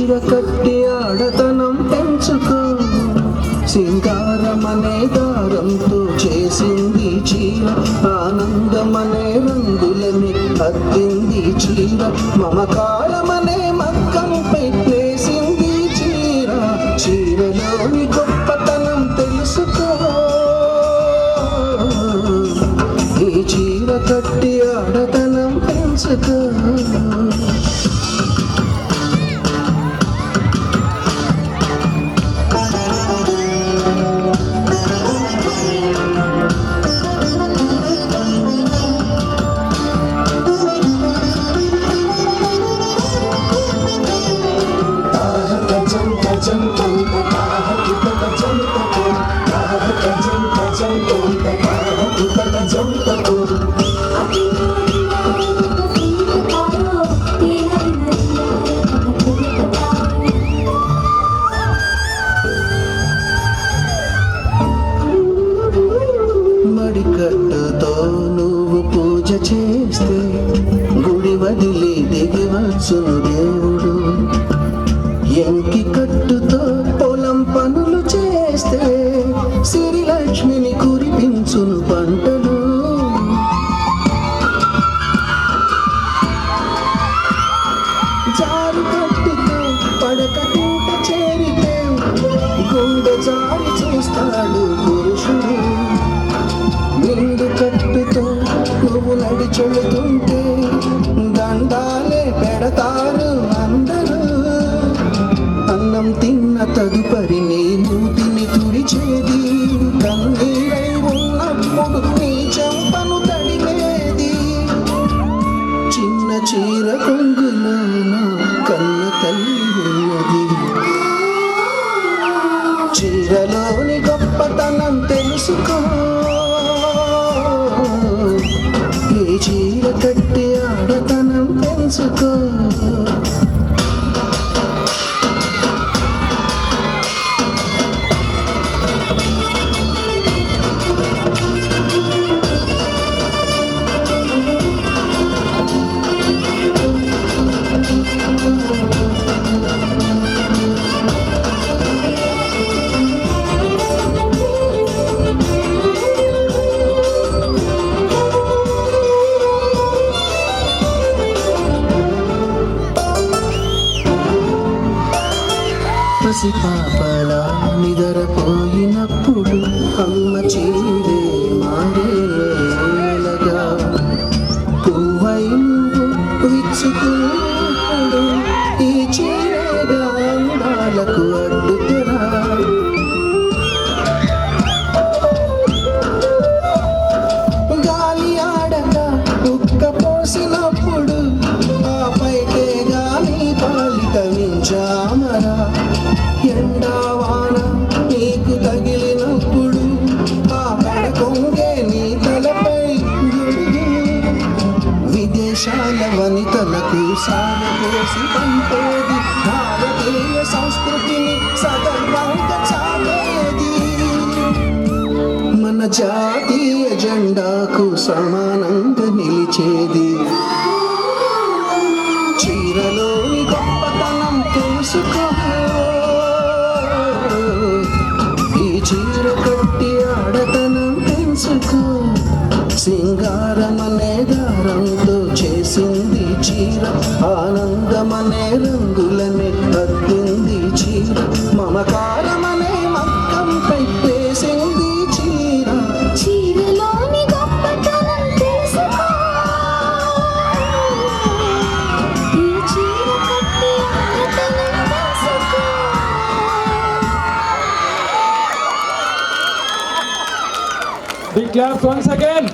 చీర కట్టి ఆడతనం పెంచుకో, సింగారమనే దారంతో చేసింది చీర, ఆనందమనే రంగులని అద్దింది చీర, మమకారమనే మగ్గంపై వేసింది చీర. చీరలోని గొప్పతనం తెలుసుకో, ఈ చీర కట్టి ఆడతనం పెంచుకో. మడికట్టుతో నువ్వు పూజ చేస్తే గుడి వదిలి దిగి వచ్చును దేవుడు, ఎంకి కట్టుతో పొలం పనులు చేస్తే సిరిలక్ష్మిని కురిపించును పంటలు. జారు కట్టుతో పడక తింట చేరితే గుండె జారి చూస్తాడు పురుషుడు, నిండు కట్టుతో నువ్వు నడిచెడుతుంటే దండాలే పెడతారు అందరూ. అన్నం తిన్న తదుపరి నీ నూతిని తుడిచేది, కన్నీరై ఉన్నప్పుడు నీ చెంపను తడిగేది. చిన్న చీర కొంగులోన కన్న తల్లి ఉన్నది, చీరలోని గొప్పతనం తెలుసుకో, ఈ చీర కట్టి ఆడతనం పెంచుకో. పసిపాపలా నిద్రపోయినప్పుడు అమ్మ చీరే మారేలగా, పువ్వై నువ్వు విచ్చుకున్నాడు ఈ చీరగా అందాలకు అడ్డుకురా. గాలి ఆడక ఉక్క పోసినప్పుడు ఆ పైకే గాలి పాలిట మించామరా. ఎండావాన నీకు తగిలినప్పుడు ఆ పడకొంగే నీ తలపై గుడుగు, విదేశాల వనితలకు సాగపోసి పంపేది భారతీయ సంస్కృతిని సగర్వంగా చాటేది. మన జాతీయ జెండాకు సమానంగా నిలిచేది, చీరలోని గొప్పతనం తెలుసుకో, ఈ చీర కట్టి ఆడతనం పెంచుకో. సింగారమనే దారంతో చేసింది చీర, ఆనందమనే రంగులనే అద్దింది చీర, మమకారమనే మగ్గంపై వేసింది చీర. చీరలోని గొప్పతనం తెలుసుకో, ఈ చీర కట్టి ఆడతనం పెంచుకో. Big claps once again.